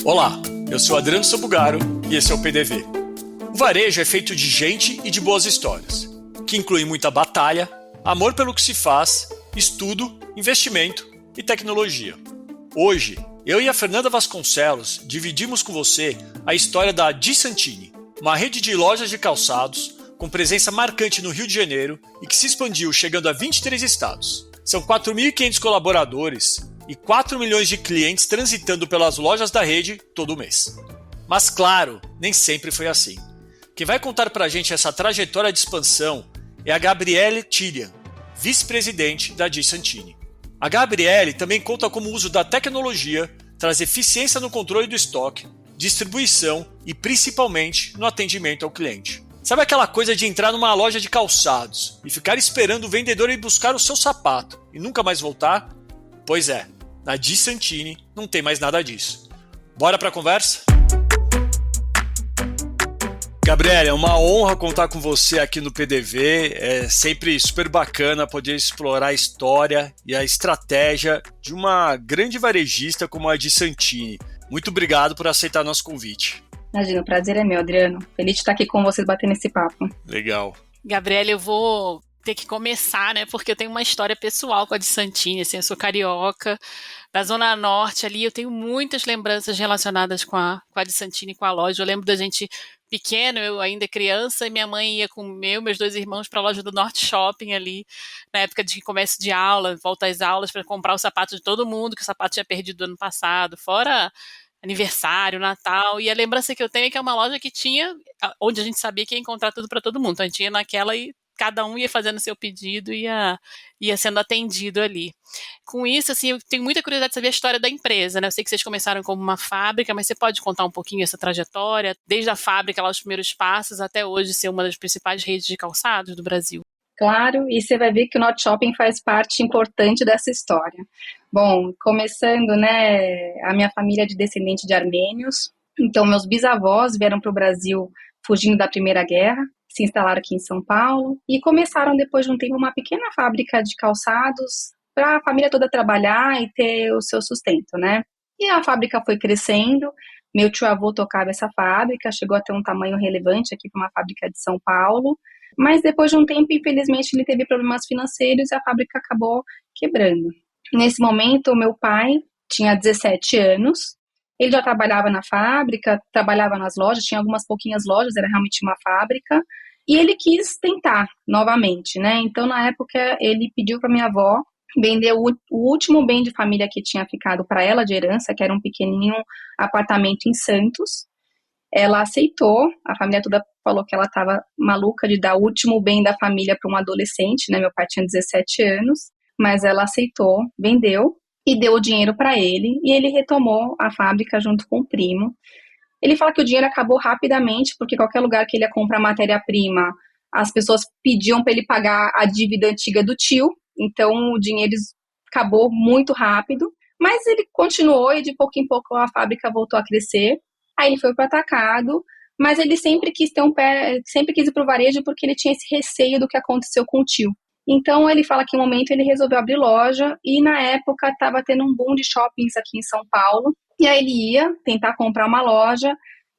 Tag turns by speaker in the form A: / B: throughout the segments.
A: Olá, eu sou Adriano Sobugaro e esse é o PDV. O varejo é feito de gente e de boas histórias, que incluem muita batalha, amor pelo que se faz, estudo, investimento e tecnologia. Hoje, eu e a Fernanda Vasconcelos dividimos com você a história da Di Santini, uma rede de lojas de calçados com presença marcante no Rio de Janeiro e que se expandiu chegando a 23 estados. São 4.500 colaboradores e 4 milhões de clientes transitando pelas lojas da rede todo mês. Mas claro, nem sempre foi assim. Quem vai contar pra gente essa trajetória de expansão é a Gabriele Tilian, vice-presidente da Di Santini. A Gabriele também conta como o uso da tecnologia traz eficiência no controle do estoque, distribuição e principalmente no atendimento ao cliente. Sabe aquela coisa de entrar numa loja de calçados e ficar esperando o vendedor ir buscar o seu sapato e nunca mais voltar? Pois é, na Di Santini não tem mais nada disso. Bora pra conversa? Gabriela, é uma honra contar com você aqui no PDV. É sempre super bacana poder explorar a história e a estratégia de uma grande varejista como a Di Santini. Muito obrigado por aceitar nosso convite.
B: Imagina, o prazer é meu, Adriano. Feliz de estar aqui com vocês batendo esse papo.
A: Legal.
C: Gabriela, eu vou ter que começar, né? Porque eu tenho uma história pessoal com a Di Santini, assim, eu sou carioca, da Zona Norte ali, eu tenho muitas lembranças relacionadas com a Di Santini, com a loja. Eu lembro da gente pequeno, eu ainda criança, e minha mãe ia com meus 2 irmãos para a loja do Norte Shopping ali, na época de começo de aula, volta às aulas, para comprar o sapato de todo mundo, que o sapato tinha perdido ano passado, fora aniversário, Natal, e a lembrança que eu tenho é que é uma loja que tinha, onde a gente sabia que ia encontrar tudo para todo mundo, então a gente ia naquela e cada um ia fazendo seu pedido e ia sendo atendido ali. Com isso, assim, eu tenho muita curiosidade de saber a história da empresa, né? Eu sei que vocês começaram como uma fábrica, mas você pode contar um pouquinho essa trajetória, desde a fábrica, lá os primeiros passos, até hoje ser uma das principais redes de calçados do Brasil?
B: Claro, e você vai ver que o Norte Shopping faz parte importante dessa história. Bom, começando, né, a minha família é de descendente de armênios, então meus bisavós vieram para o Brasil fugindo da Primeira Guerra, se instalaram aqui em São Paulo e começaram depois de um tempo uma pequena fábrica de calçados para a família toda trabalhar e ter o seu sustento, né? E a fábrica foi crescendo, meu tio-avô tocava essa fábrica, chegou a ter um tamanho relevante aqui para uma fábrica de São Paulo, mas depois de um tempo, infelizmente, ele teve problemas financeiros e a fábrica acabou quebrando. Nesse momento, o meu pai tinha 17 anos, ele já trabalhava na fábrica, trabalhava nas lojas, tinha algumas pouquinhas lojas, era realmente uma fábrica, e ele quis tentar novamente, né? Então, na época, ele pediu para minha avó vender o último bem de família que tinha ficado para ela de herança, que era um pequenininho apartamento em Santos. Ela aceitou, a família toda falou que ela estava maluca de dar o último bem da família para um adolescente, né? Meu pai tinha 17 anos, mas ela aceitou, vendeu e deu o dinheiro para ele, e ele retomou a fábrica junto com o primo. Ele fala que o dinheiro acabou rapidamente, porque qualquer lugar que ele ia comprar matéria-prima, as pessoas pediam para ele pagar a dívida antiga do tio, então o dinheiro acabou muito rápido, mas ele continuou e de pouco em pouco a fábrica voltou a crescer. Aí ele foi para o atacado, mas ele sempre quis ir para o varejo porque ele tinha esse receio do que aconteceu com o tio. Então ele fala que em um momento ele resolveu abrir loja e na época estava tendo um boom de shoppings aqui em São Paulo. E aí ele ia tentar comprar uma loja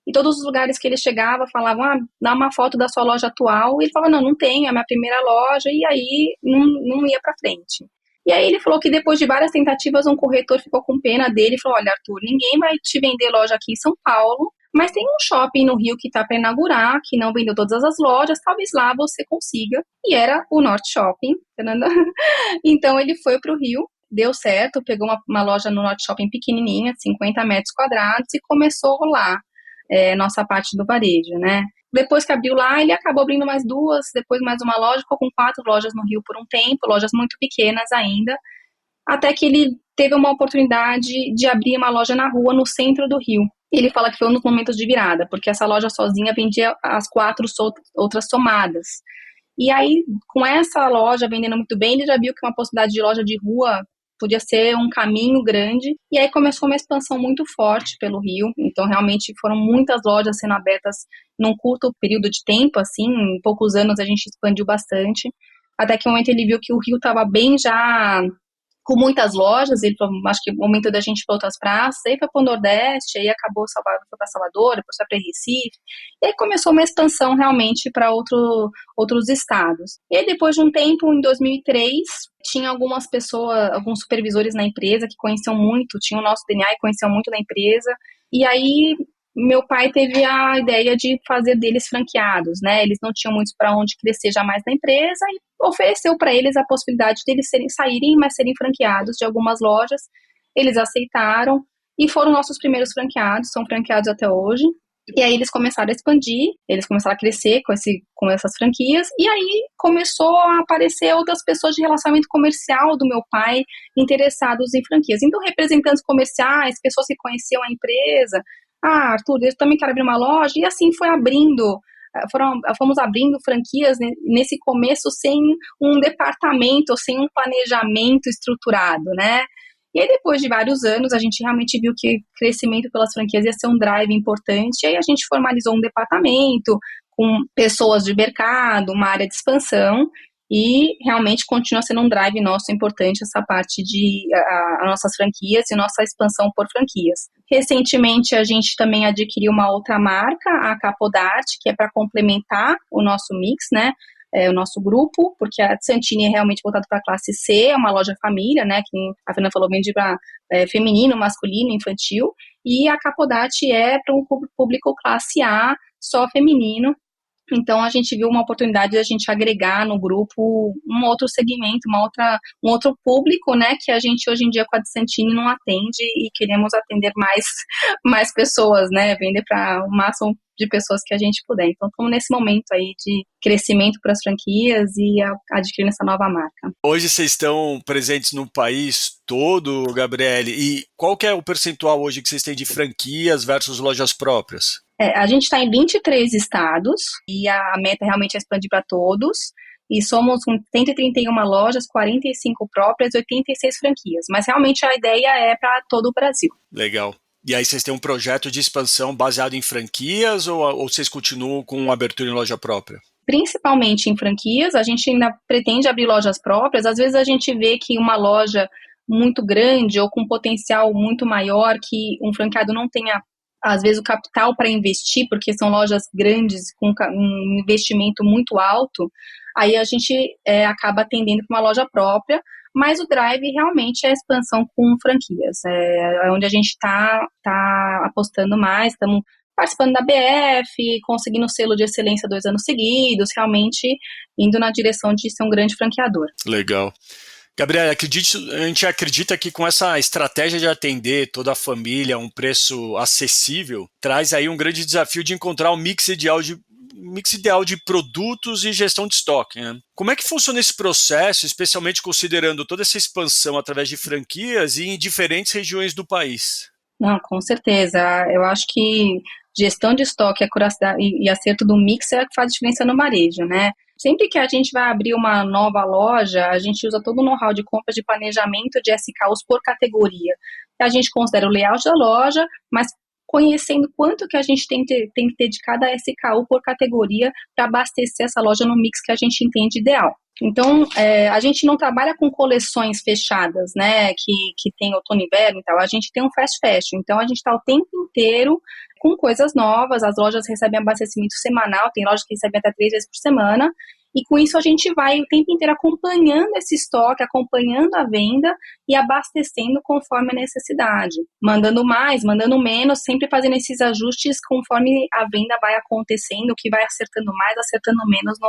B: e todos os lugares que ele chegava falavam, dá uma foto da sua loja atual. E ele falava, não tenho, é a minha primeira loja, e aí não ia para frente. E aí ele falou que depois de várias tentativas, um corretor ficou com pena dele e falou, olha, Arthur, ninguém vai te vender loja aqui em São Paulo, mas tem um shopping no Rio que está para inaugurar, que não vendeu todas as lojas, talvez lá você consiga. E era o Norte Shopping, Fernanda. Então ele foi para o Rio, deu certo, pegou uma loja no Norte Shopping pequenininha, 50 metros quadrados, e começou lá nossa parte do varejo, né? Depois que abriu lá, ele acabou abrindo mais 2, depois mais uma loja, ficou com 4 lojas no Rio por um tempo, lojas muito pequenas ainda, até que ele teve uma oportunidade de abrir uma loja na rua, no centro do Rio. Ele fala que foi um dos momentos de virada, porque essa loja sozinha vendia as 4 outras somadas. E aí, com essa loja vendendo muito bem, ele já viu que uma possibilidade de loja de rua podia ser um caminho grande, e aí começou uma expansão muito forte pelo Rio, então realmente foram muitas lojas sendo abertas num curto período de tempo, assim, em poucos anos a gente expandiu bastante, até que no momento ele viu que o Rio estava bem já com muitas lojas, ele falou, acho que o momento da gente ir para outras praças, aí foi para o Nordeste, aí acabou foi para Salvador, depois foi para Recife, e aí começou uma expansão realmente para outros estados. E aí depois de um tempo, em 2003, tinha algumas pessoas, alguns supervisores na empresa que conheciam muito, tinham o nosso DNA e conheciam muito da empresa, e aí meu pai teve a ideia de fazer deles franqueados, né? Eles não tinham muito para onde crescer jamais na empresa e ofereceu para eles a possibilidade de eles saírem, mas serem franqueados de algumas lojas. Eles aceitaram e foram nossos primeiros franqueados, são franqueados até hoje. E aí eles começaram a expandir, eles começaram a crescer com essas franquias, e aí começou a aparecer outras pessoas de relacionamento comercial do meu pai interessados em franquias. Então, representantes comerciais, pessoas que conheciam a empresa, Arthur, eu também quero abrir uma loja, e assim foi abrindo, fomos abrindo franquias nesse começo sem um departamento, sem um planejamento estruturado, né? E aí depois de vários anos, a gente realmente viu que o crescimento pelas franquias ia ser um drive importante, e aí a gente formalizou um departamento com pessoas de mercado, uma área de expansão, e realmente continua sendo um drive nosso importante essa parte de nossas franquias e nossa expansão por franquias. Recentemente a gente também adquiriu uma outra marca, a Capodarte, que é para complementar o nosso mix, né? O nosso grupo, porque a Santini é realmente voltada para a classe C, é uma loja família, né? Que a Fernanda falou, vende para feminino, masculino, infantil, e a Capodarte é para um público classe A, só feminino. Então, a gente viu uma oportunidade de a gente agregar no grupo um outro segmento, um outro público, né, que a gente hoje em dia com a Santini não atende e queremos atender mais pessoas, né, vender para o máximo de pessoas que a gente puder. Então, estamos nesse momento aí de crescimento para as franquias e adquirindo essa nova marca.
A: Hoje vocês estão presentes no país todo, Gabriele, e qual que é o percentual hoje que vocês têm de franquias versus lojas próprias?
B: A gente está em 23 estados e a meta realmente é expandir para todos. E somos com 131 lojas, 45 próprias, 86 franquias. Mas realmente a ideia é para todo o Brasil.
A: Legal. E aí vocês têm um projeto de expansão baseado em franquias ou vocês continuam com abertura em loja própria?
B: Principalmente em franquias. A gente ainda pretende abrir lojas próprias. Às vezes a gente vê que uma loja muito grande ou com potencial muito maior, que um franqueado não tenha às vezes o capital para investir, porque são lojas grandes com um investimento muito alto, aí a gente acaba atendendo para uma loja própria, mas o drive realmente é a expansão com franquias, é onde a gente está apostando mais, estamos participando da BF, conseguindo o selo de excelência 2 anos seguidos, realmente indo na direção de ser um grande franqueador.
A: Legal. Gabriela, a gente acredita que com essa estratégia de atender toda a família a um preço acessível, traz aí um grande desafio de encontrar um mix ideal de produtos e gestão de estoque, né? Como é que funciona esse processo, especialmente considerando toda essa expansão através de franquias e em diferentes regiões do país?
B: Não, com certeza. Eu acho que gestão de estoque, e acerto do mix é o que faz diferença no varejo, né? Sempre que a gente vai abrir uma nova loja, a gente usa todo o know-how de compras, de planejamento de SKUs por categoria. A gente considera o layout da loja, mas conhecendo quanto que a gente tem que ter de cada SKU por categoria para abastecer essa loja no mix que a gente entende ideal. Então, a gente não trabalha com coleções fechadas, né, que tem outono e inverno e tal. A gente tem um fast fashion, então a gente está o tempo inteiro com coisas novas. As lojas recebem abastecimento semanal, tem lojas que recebem até 3 vezes por semana, e com isso a gente vai o tempo inteiro acompanhando esse estoque, acompanhando a venda e abastecendo conforme a necessidade, mandando mais, mandando menos, sempre fazendo esses ajustes conforme a venda vai acontecendo, o que vai acertando mais, acertando menos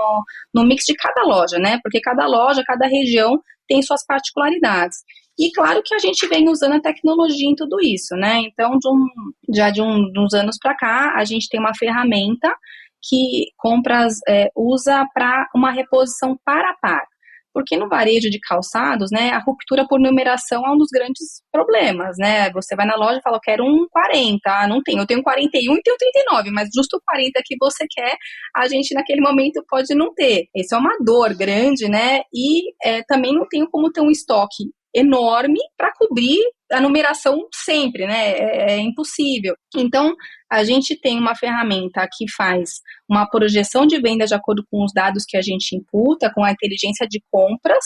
B: no mix de cada loja, né? Porque cada loja, cada região tem suas particularidades. E claro que a gente vem usando a tecnologia em tudo isso, né? Então, de uns anos para cá, a gente tem uma ferramenta que compras usa para uma reposição par a par. Porque no varejo de calçados, né, a ruptura por numeração é um dos grandes problemas, né? Você vai na loja e fala, eu quero um 40, não tem, eu tenho 41 e tenho 39, mas justo o 40 que você quer, a gente naquele momento pode não ter. Essa é uma dor grande, né? E também não tenho como ter um estoque enorme para cobrir a numeração sempre, né? É impossível. Então, a gente tem uma ferramenta que faz uma projeção de venda de acordo com os dados que a gente imputa, com a inteligência de compras,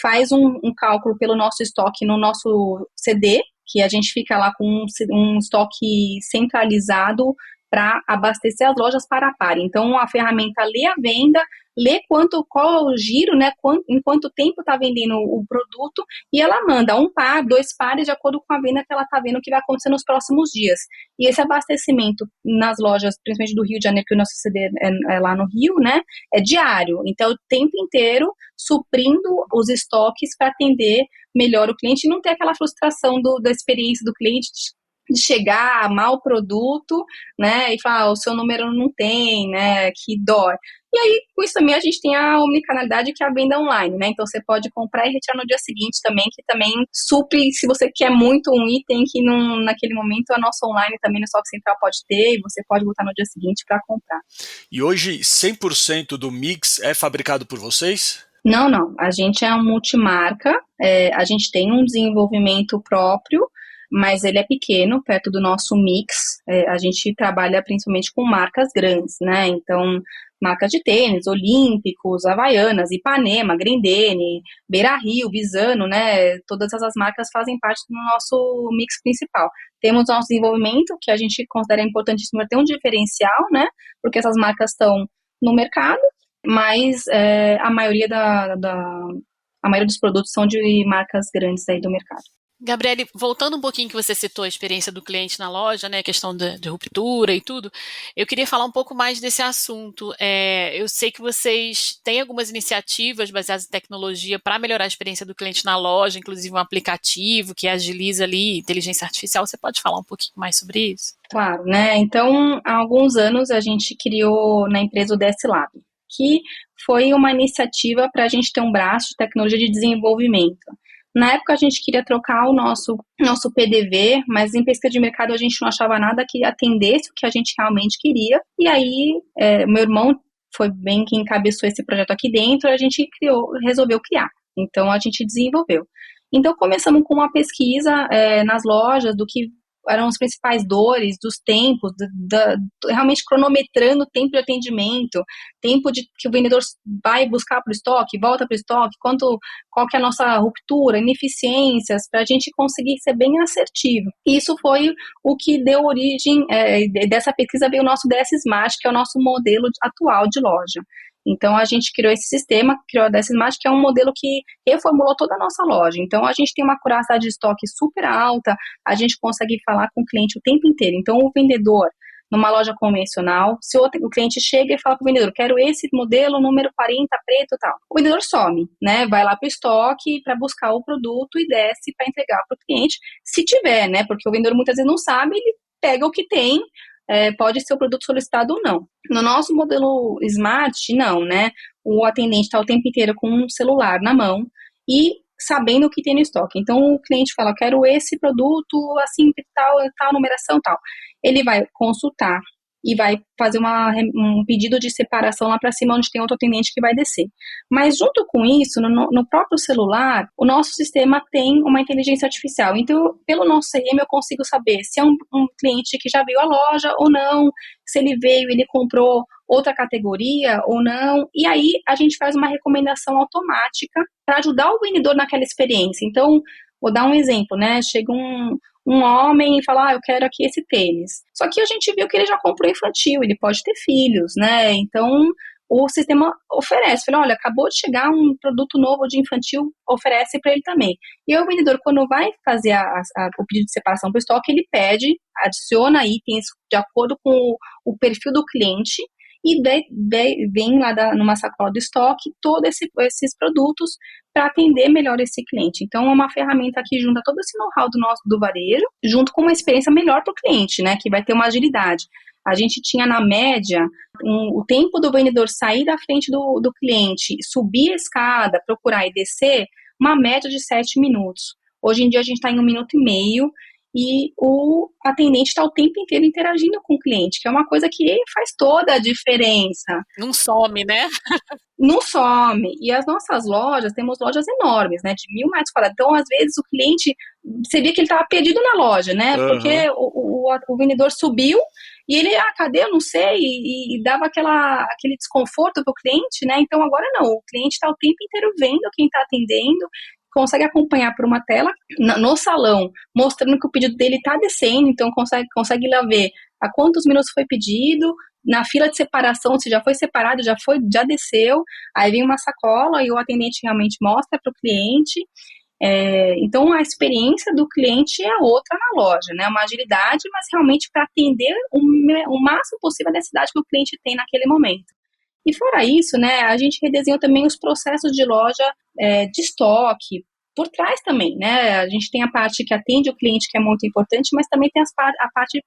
B: faz um cálculo pelo nosso estoque no nosso CD, que a gente fica lá com um estoque centralizado para abastecer as lojas par a par. Então, a ferramenta lê a venda, lê qual é o giro, né, em quanto tempo está vendendo o produto, e ela manda um par, 2 pares, de acordo com a venda que ela está vendo que vai acontecer nos próximos dias. E esse abastecimento nas lojas, principalmente do Rio de Janeiro, que o nosso CD é lá no Rio, né, é diário. Então, o tempo inteiro suprindo os estoques para atender melhor o cliente e não ter aquela frustração da experiência do cliente de chegar, amar o produto, né, e falar, o seu número não tem, né, que dói. E aí, com isso também, a gente tem a omnicanalidade, que é a venda online, né, então você pode comprar e retirar no dia seguinte também, que também supre, se você quer muito um item que naquele momento a nossa online também no estoque central pode ter, e você pode botar no dia seguinte para comprar.
A: E hoje, 100% do mix é fabricado por vocês?
B: Não, a gente é uma multimarca, a gente tem um desenvolvimento próprio, mas ele é pequeno, perto do nosso mix. A gente trabalha principalmente com marcas grandes, né? Então, marcas de tênis, Olímpicos, Havaianas, Ipanema, Grendene, Beira Rio, Visano, né? Todas essas marcas fazem parte do nosso mix principal. Temos nosso desenvolvimento, que a gente considera importantíssimo para ter um diferencial, né? Porque essas marcas estão no mercado, mas a maioria a maioria dos produtos são de marcas grandes aí do mercado.
C: Gabriele, voltando um pouquinho que você citou a experiência do cliente na loja, né, a questão de ruptura e tudo, eu queria falar um pouco mais desse assunto. Eu sei que vocês têm algumas iniciativas baseadas em tecnologia para melhorar a experiência do cliente na loja, inclusive um aplicativo que agiliza ali inteligência artificial. Você pode falar um pouquinho mais sobre isso?
B: Claro, né? Então, há alguns anos a gente criou na empresa o DS Lab, que foi uma iniciativa para a gente ter um braço de tecnologia de desenvolvimento. Na época a gente queria trocar o nosso PDV, mas em pesquisa de mercado a gente não achava nada que atendesse o que a gente realmente queria. E aí, meu irmão foi bem quem encabeçou esse projeto aqui dentro, a gente resolveu criar. Então a gente desenvolveu. Então começamos com uma pesquisa nas lojas do que eram as principais dores, dos tempos, realmente cronometrando o tempo de atendimento, tempo que o vendedor vai buscar para o estoque, volta para o estoque, qual que é a nossa ruptura, ineficiências, para a gente conseguir ser bem assertivo. Isso foi o que deu origem, dessa pesquisa veio o nosso DS Smart, que é o nosso modelo atual de loja. Então, a gente criou esse sistema, criou a DS Smart, que é um modelo que reformulou toda a nossa loja. Então, a gente tem uma curiosidade de estoque super alta, a gente consegue falar com o cliente o tempo inteiro. Então, o vendedor, numa loja convencional, se o cliente chega e fala para o vendedor, quero esse modelo, número 40, preto e tal. O vendedor some, né? Vai lá para o estoque para buscar o produto e desce para entregar para o cliente, se tiver, né? Porque o vendedor muitas vezes não sabe, ele pega o que tem, pode ser o produto solicitado ou não. No nosso modelo Smart, não, né? O atendente está o tempo inteiro com um celular na mão e sabendo o que tem no estoque. Então, o cliente fala, quero esse produto, assim, tal numeração, tal. Ele vai consultar e vai fazer um pedido de separação lá para cima, onde tem outro atendente que vai descer. Mas, junto com isso, no próprio celular, o nosso sistema tem uma inteligência artificial. Então, pelo nosso CRM, eu consigo saber se é um cliente que já veio à loja ou não, se ele veio e ele comprou outra categoria ou não. E aí, a gente faz uma recomendação automática para ajudar o vendedor naquela experiência. Então, vou dar um exemplo, né? Chega um homem e fala, eu quero aqui esse tênis. Só que a gente viu que ele já comprou infantil, ele pode ter filhos, né? Então, o sistema oferece. Fala, olha, acabou de chegar um produto novo de infantil, oferece para ele também. E aí o vendedor, quando vai fazer o pedido de separação para o estoque, ele pede, adiciona itens de acordo com o perfil do cliente, e vem lá numa sacola do estoque todos esses produtos para atender melhor esse cliente. Então, é uma ferramenta que junta todo esse know-how do varejo, junto com uma experiência melhor para o cliente, né, que vai ter uma agilidade. A gente tinha, na média, o tempo do vendedor sair da frente do cliente, subir a escada, procurar e descer, uma média de 7 minutos. Hoje em dia, a gente está em 1 minuto e meio, e o atendente está o tempo inteiro interagindo com o cliente, que é uma coisa que faz toda a diferença.
C: Não some, né?
B: Não some. E as nossas lojas, temos lojas enormes, né, de 1.000 metros quadrados. Então, às vezes, o cliente, você via que ele estava perdido na loja, né, porque o vendedor subiu e ele, cadê? Eu não sei, e dava aquele desconforto para o cliente, né, então agora não, o cliente está o tempo inteiro vendo quem está atendendo, consegue acompanhar por uma tela no salão, mostrando que o pedido dele está descendo, então consegue lá ver a quantos minutos foi pedido, na fila de separação, se já foi separado, já desceu, aí vem uma sacola e o atendente realmente mostra para o cliente. Então a experiência do cliente é outra na loja, né? Uma agilidade, mas realmente para atender o máximo possível a necessidade que o cliente tem naquele momento. E fora isso, né, a gente redesenhou também os processos de loja de estoque, por trás também, né? A gente tem a parte que atende o cliente, que é muito importante, mas também tem a parte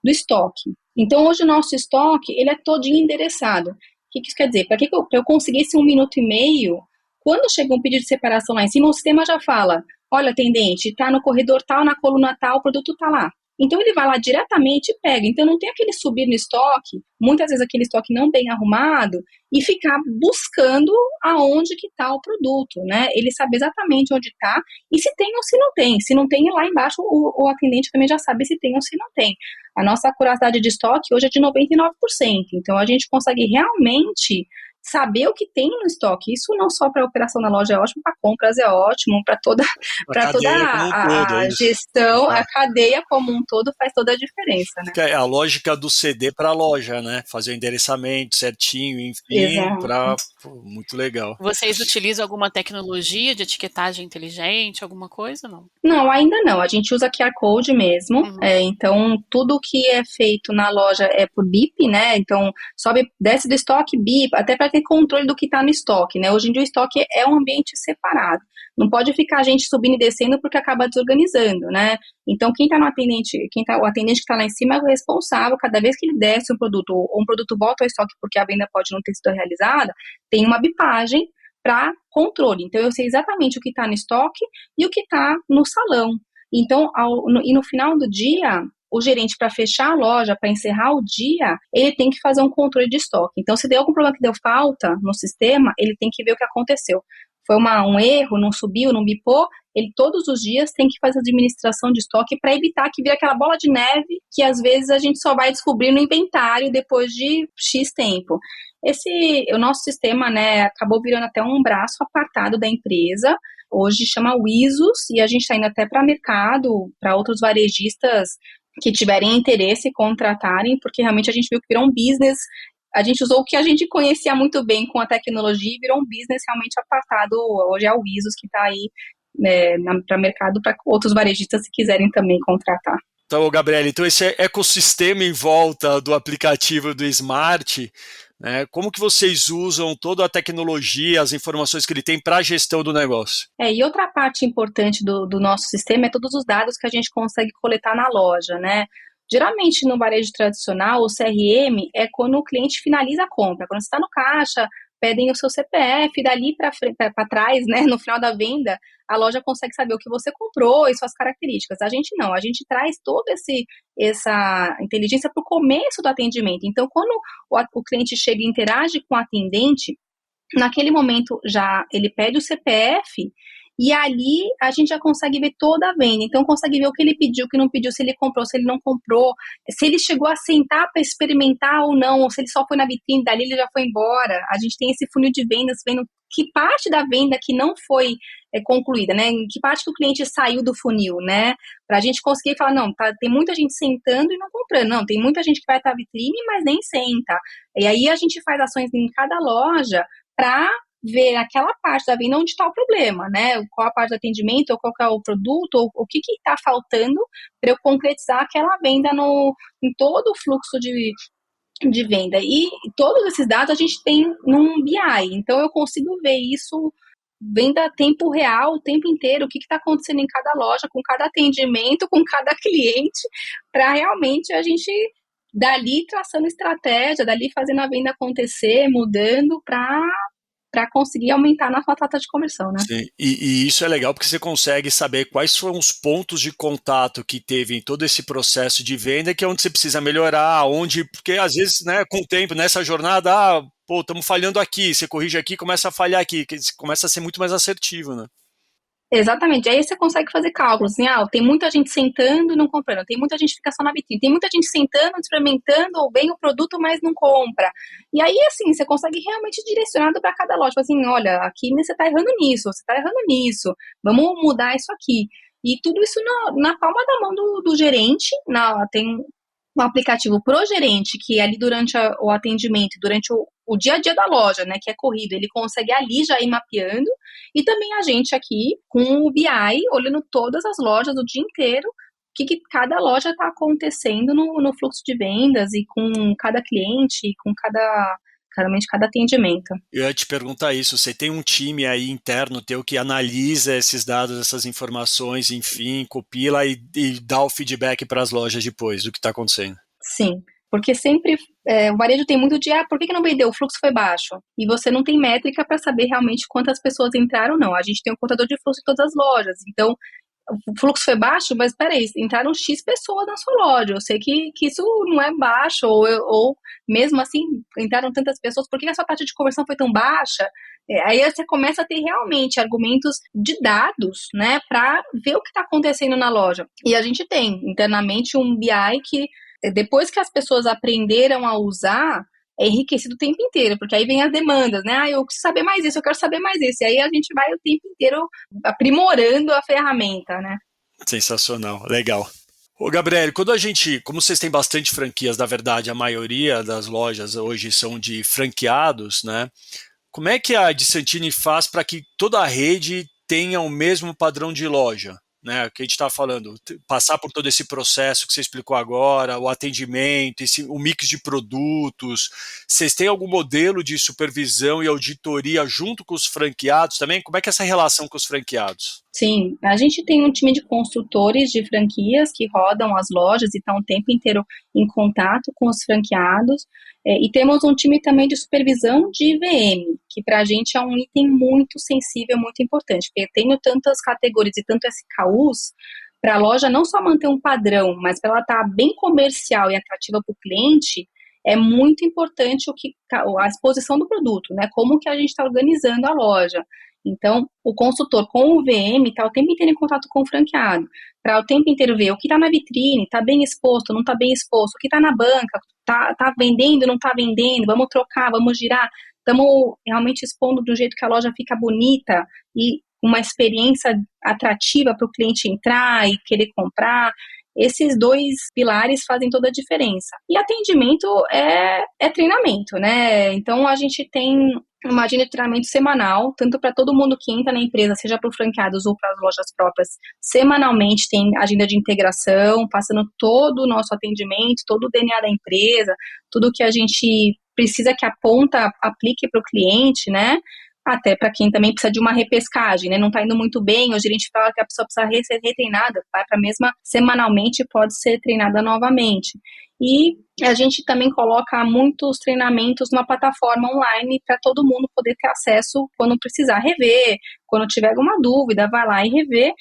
B: do estoque. Então, hoje o nosso estoque, ele é todinho endereçado. O que isso quer dizer? Para eu conseguir esse 1 minuto e meio, quando chega um pedido de separação lá em cima, o sistema já fala, olha, atendente, está no corredor tal, na coluna tal, o produto está lá. Então, ele vai lá diretamente e pega. Então, não tem aquele subir no estoque, muitas vezes aquele estoque não bem arrumado, e ficar buscando aonde que está o produto, né? Ele sabe exatamente onde está e se tem ou se não tem. Se não tem, lá embaixo o atendente também já sabe se tem ou se não tem. A nossa curiosidade de estoque hoje é de 99%. Então, a gente consegue realmente saber o que tem no estoque. Isso não só para a operação na loja é ótimo, para compras é ótimo, para toda a gestão, a cadeia como um todo faz toda a diferença, né?
A: É a lógica do CD para a loja, né? Fazer o endereçamento certinho, enfim, muito legal.
C: Vocês utilizam alguma tecnologia de etiquetagem inteligente, alguma coisa, não?
B: Não, ainda não. A gente usa QR Code mesmo. Então, tudo que é feito na loja é por BIP, né? Então, desce do estoque, BIP, até para ter controle do que está no estoque, né? Hoje em dia o estoque é um ambiente separado. Não pode ficar a gente subindo e descendo porque acaba desorganizando, né? Então, o atendente que está lá em cima é o responsável. Cada vez que ele desce um produto, ou um produto volta ao estoque porque a venda pode não ter sido realizada, tem uma bipagem para controle. Então, eu sei exatamente o que está no estoque e o que está no salão. Então, no final do dia, o gerente, para fechar a loja, para encerrar o dia, ele tem que fazer um controle de estoque. Então, se der algum problema que deu falta no sistema, ele tem que ver o que aconteceu. Foi um erro, não subiu, não bipou, ele todos os dias tem que fazer administração de estoque para evitar que vire aquela bola de neve que às vezes a gente só vai descobrir no inventário depois de X tempo. O nosso sistema, né, acabou virando até um braço apartado da empresa, hoje chama Wisus, e a gente está indo até para mercado, para outros varejistas que tiverem interesse em contratarem, porque realmente a gente viu que virou um business. A gente usou o que a gente conhecia muito bem com a tecnologia e virou um business realmente apartado. Hoje é o Wisus que está aí para mercado, para outros varejistas se quiserem também contratar.
A: Então, Gabriela, esse ecossistema em volta do aplicativo do Smart, né, como que vocês usam toda a tecnologia, as informações que ele tem para a gestão do negócio?
B: E outra parte importante do nosso sistema é todos os dados que a gente consegue coletar na loja, né? Geralmente, no varejo tradicional, o CRM é quando o cliente finaliza a compra. Quando você está no caixa, pedem o seu CPF, dali para trás, né, no final da venda, a loja consegue saber o que você comprou e suas características. A gente não, a gente traz toda essa inteligência para o começo do atendimento. Então, quando o cliente chega e interage com o atendente, naquele momento já ele pede o CPF, e ali a gente já consegue ver toda a venda. Então, consegue ver o que ele pediu, o que não pediu, se ele comprou, se ele não comprou, se ele chegou a sentar para experimentar ou não, ou se ele só foi na vitrine, dali ele já foi embora. A gente tem esse funil de vendas, vendo que parte da venda que não foi concluída, né? Em que parte que o cliente saiu do funil, né? Para a gente conseguir falar, não, tem muita gente sentando e não comprando. Não, tem muita gente que vai estar na vitrine, mas nem senta. E aí a gente faz ações em cada loja para ver aquela parte da venda onde está o problema, né? Qual a parte do atendimento, ou qual é o produto, ou o que está faltando para eu concretizar aquela venda em todo o fluxo de venda. E todos esses dados a gente tem num BI, então eu consigo ver isso, venda a tempo real, o tempo inteiro, o que está acontecendo em cada loja, com cada atendimento, com cada cliente, para realmente a gente dali traçando estratégia, dali fazendo a venda acontecer, mudando para para conseguir aumentar na sua taxa de conversão, né?
A: Sim. E isso é legal porque você consegue saber quais foram os pontos de contato que teve em todo esse processo de venda, que é onde você precisa melhorar, porque às vezes, né, com o tempo, nessa jornada, estamos falhando aqui, você corrige aqui, começa a falhar aqui, que começa a ser muito mais assertivo, né?
B: Exatamente, aí você consegue fazer cálculos, assim, tem muita gente sentando e não comprando, tem muita gente que fica só na vitrine, tem muita gente sentando, experimentando, ou vem o produto, mas não compra. E aí, assim, você consegue realmente direcionado para cada loja, assim, olha, aqui você está errando nisso, você está errando nisso, vamos mudar isso aqui. E tudo isso na palma da mão do gerente, tem um aplicativo pro gerente, que ali durante o atendimento, durante o dia a dia da loja, né, que é corrido, ele consegue ali já ir mapeando, e também a gente aqui com o BI, olhando todas as lojas o dia inteiro, o que cada loja está acontecendo no fluxo de vendas, e com cada cliente, e com cada atendimento.
A: Eu ia te perguntar isso, você tem um time aí interno teu que analisa esses dados, essas informações, enfim, compila e dá o feedback para as lojas depois do que está acontecendo?
B: Sim, porque sempre o varejo tem muito de, por que não vendeu? O fluxo foi baixo. E você não tem métrica para saber realmente quantas pessoas entraram ou não. A gente tem um contador de fluxo em todas as lojas, então o fluxo foi baixo, mas peraí, entraram X pessoas na sua loja, eu sei que isso não é baixo, ou mesmo assim, entraram tantas pessoas, por que a sua taxa de conversão foi tão baixa? Aí você começa a ter realmente argumentos de dados, né, para ver o que está acontecendo na loja. E a gente tem internamente um BI que, depois que as pessoas aprenderam a usar, é enriquecido o tempo inteiro, porque aí vem as demandas, né? Eu preciso saber mais isso, eu quero saber mais isso. E aí a gente vai o tempo inteiro aprimorando a ferramenta, né?
A: Sensacional, legal. Ô, Gabriel, como vocês têm bastante franquias, na verdade, a maioria das lojas hoje são de franqueados, né? Como é que a De Santini faz para que toda a rede tenha o mesmo padrão de loja? Né, que a gente está falando, passar por todo esse processo que você explicou agora, o atendimento, o mix de produtos, vocês têm algum modelo de supervisão e auditoria junto com os franqueados também? Como é que é essa relação com os franqueados?
B: Sim, a gente tem um time de consultores de franquias que rodam as lojas e estão o tempo inteiro em contato com os franqueados, e temos um time também de supervisão de IVM, que para a gente é um item muito sensível, muito importante, porque tendo tantas categorias e tanto SKUs, para a loja não só manter um padrão, mas para ela estar bem comercial e atrativa para o cliente, é muito importante a exposição do produto, né? Como que a gente está organizando a loja. Então, o consultor com o VM está o tempo inteiro em contato com o franqueado, para o tempo inteiro ver o que está na vitrine, está bem exposto, não está bem exposto, o que está na banca, está vendendo, não está vendendo, vamos trocar, vamos girar, estamos realmente expondo de um jeito que a loja fica bonita e uma experiência atrativa para o cliente entrar e querer comprar. Esses dois pilares fazem toda a diferença. E atendimento é treinamento, né? Então, a gente tem uma agenda de treinamento semanal, tanto para todo mundo que entra na empresa, seja para os franqueados ou para as lojas próprias. Semanalmente tem agenda de integração, passando todo o nosso atendimento, todo o DNA da empresa, tudo que a gente precisa que a ponta aplique para o cliente, né? Até para quem também precisa de uma repescagem, né? Não está indo muito bem, o gerente fala que a pessoa precisa ser retreinada, vai para a mesma semanalmente, pode ser treinada novamente. E a gente também coloca muitos treinamentos numa plataforma online para todo mundo poder ter acesso quando precisar rever, quando tiver alguma dúvida, vai lá e rever.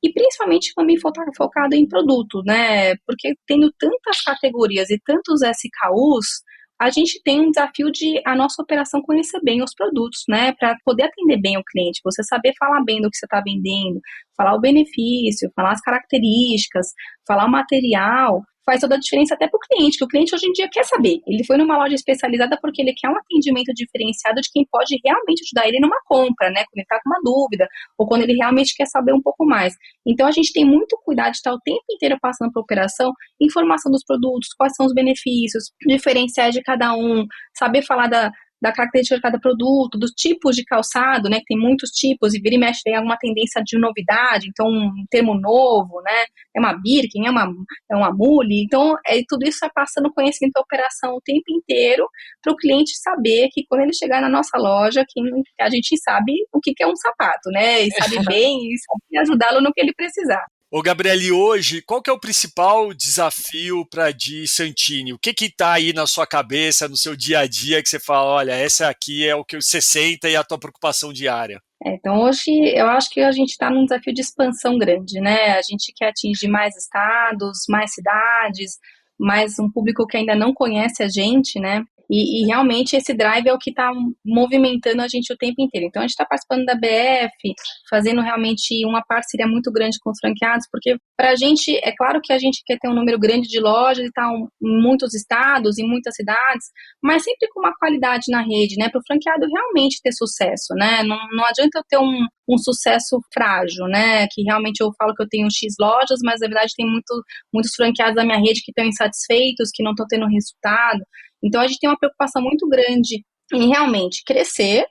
B: E principalmente também focado em produto, né? Porque tendo tantas categorias e tantos SKUs, a gente tem um desafio de a nossa operação conhecer bem os produtos, né? Para poder atender bem o cliente, você saber falar bem do que você está vendendo, falar o benefício, falar as características, falar o material, faz toda a diferença até para o cliente, que o cliente hoje em dia quer saber. Ele foi numa loja especializada porque ele quer um atendimento diferenciado de quem pode realmente ajudar ele numa compra, né? Quando ele está com uma dúvida, ou quando ele realmente quer saber um pouco mais. Então, a gente tem muito cuidado de estar o tempo inteiro passando para a operação, informação dos produtos, quais são os benefícios, diferenciais de cada um, saber falar da característica de cada produto, dos tipos de calçado, né, que tem muitos tipos, e vira e mexe tem alguma tendência de novidade, então um termo novo, né, é uma Birkin, é uma mule, então tudo isso vai passando conhecimento da operação o tempo inteiro, para o cliente saber que quando ele chegar na nossa loja, que a gente sabe o que é um sapato, né, e sabe bem, e sabe ajudá-lo no que ele precisar.
A: Ô, Gabriele, hoje, qual que é o principal desafio para a Di Santini? O que está aí na sua cabeça, no seu dia a dia, que você fala, olha, essa aqui é o que você senta e a tua preocupação diária?
B: Então, hoje, eu acho que a gente está num desafio de expansão grande, né? A gente quer atingir mais estados, mais cidades, mais um público que ainda não conhece a gente, né? E realmente esse drive é o que está movimentando a gente o tempo inteiro. Então, a gente está participando da BF, fazendo realmente uma parceria muito grande com os franqueados, porque para a gente, é claro que a gente quer ter um número grande de lojas e estar em muitos estados, em muitas cidades, mas sempre com uma qualidade na rede, né? Para o franqueado realmente ter sucesso, né? Não adianta eu ter um sucesso frágil, né? Que realmente eu falo que eu tenho X lojas, mas na verdade tem muitos franqueados da minha rede que estão insatisfeitos, que não estão tendo resultado. Então, a gente tem uma preocupação muito grande em realmente crescer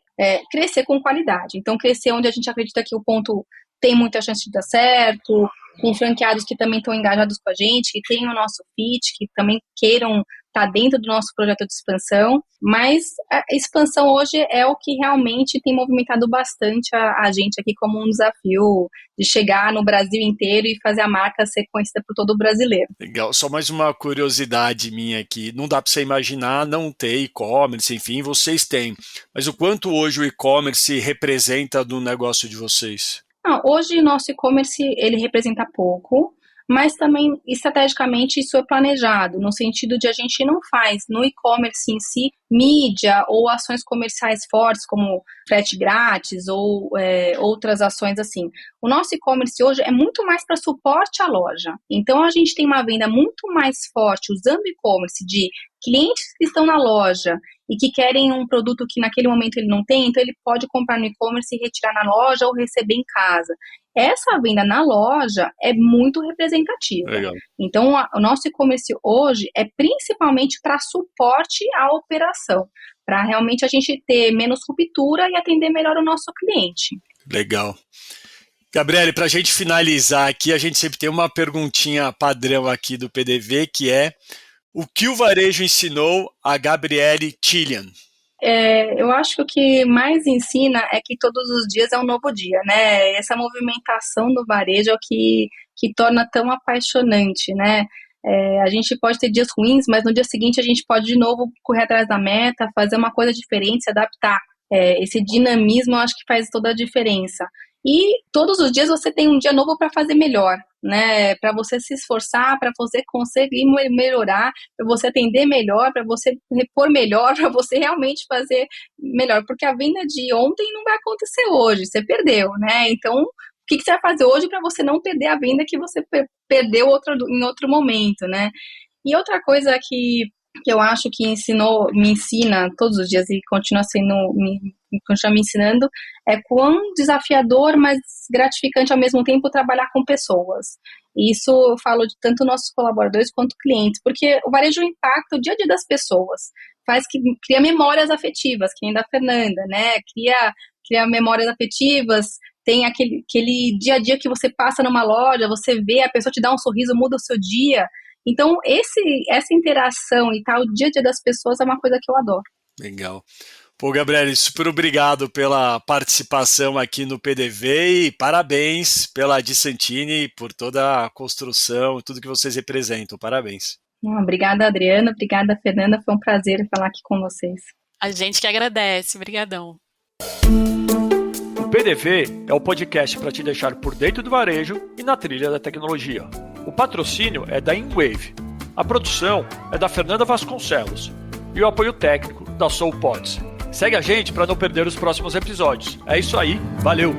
B: com qualidade. Então, crescer onde a gente acredita que o ponto tem muita chance de dar certo, com franqueados que também estão engajados com a gente, que tem o nosso fit, que também queiram estar dentro do nosso projeto de expansão. Mas a expansão hoje é o que realmente tem movimentado bastante a gente aqui como um desafio de chegar no Brasil inteiro e fazer a marca ser conhecida por todo o brasileiro.
A: Legal, só mais uma curiosidade minha aqui. Não dá para você imaginar não ter e-commerce, enfim, vocês têm. Mas o quanto hoje o e-commerce representa no negócio de vocês?
B: Hoje o nosso e-commerce ele representa pouco, mas também estrategicamente isso é planejado, no sentido de a gente não faz no e-commerce em si mídia ou ações comerciais fortes como frete grátis ou outras ações assim. O nosso e-commerce hoje é muito mais para suporte à loja. Então a gente tem uma venda muito mais forte usando o e-commerce de clientes que estão na loja e que querem um produto que naquele momento ele não tem, então ele pode comprar no e-commerce e retirar na loja ou receber em casa. Essa venda na loja é muito representativa.
A: Legal.
B: Então, o nosso e-commerce hoje é principalmente para suporte à operação, para realmente a gente ter menos ruptura e atender melhor o nosso cliente.
A: Legal. Gabriele, para a gente finalizar aqui, a gente sempre tem uma perguntinha padrão aqui do PDV, que é: o que o varejo ensinou a Gabriele Cillian?
B: Eu acho que o que mais ensina é que todos os dias é um novo dia, né? Essa movimentação do varejo é o que torna tão apaixonante, né? A gente pode ter dias ruins, mas no dia seguinte a gente pode de novo correr atrás da meta, fazer uma coisa diferente, se adaptar. Esse dinamismo eu acho que faz toda a diferença. E todos os dias você tem um dia novo para fazer melhor, né? Para você se esforçar, para você conseguir melhorar, para você atender melhor, para você repor melhor, para você realmente fazer melhor. Porque a venda de ontem não vai acontecer hoje, você perdeu, né? Então, o que você vai fazer hoje para você não perder a venda que você perdeu em outro momento, né? E outra coisa que eu acho que me ensina todos os dias e continua me ensinando, é quão desafiador, mas gratificante ao mesmo tempo trabalhar com pessoas. E isso eu falo de tanto nossos colaboradores quanto clientes, porque o varejo impacta o dia a dia das pessoas, cria memórias afetivas, que nem da Fernanda, né? Cria memórias afetivas, tem aquele dia a dia que você passa numa loja, você vê, a pessoa te dá um sorriso, muda o seu dia. Então, essa interação e tal, o dia a dia das pessoas é uma coisa que eu adoro.
A: Legal. Pô, Gabriele, super obrigado pela participação aqui no PDV e parabéns pela Di Santini, por toda a construção, tudo que vocês representam. Parabéns.
B: Obrigada, Adriana. Obrigada, Fernanda. Foi um prazer falar aqui com vocês.
C: A gente que agradece. Obrigadão.
A: O PDV é o podcast para te deixar por dentro do varejo e na trilha da tecnologia. O patrocínio é da InWave. A produção é da Fernanda Vasconcelos e o apoio técnico da SoulPods. Segue a gente para não perder os próximos episódios. É isso aí, valeu!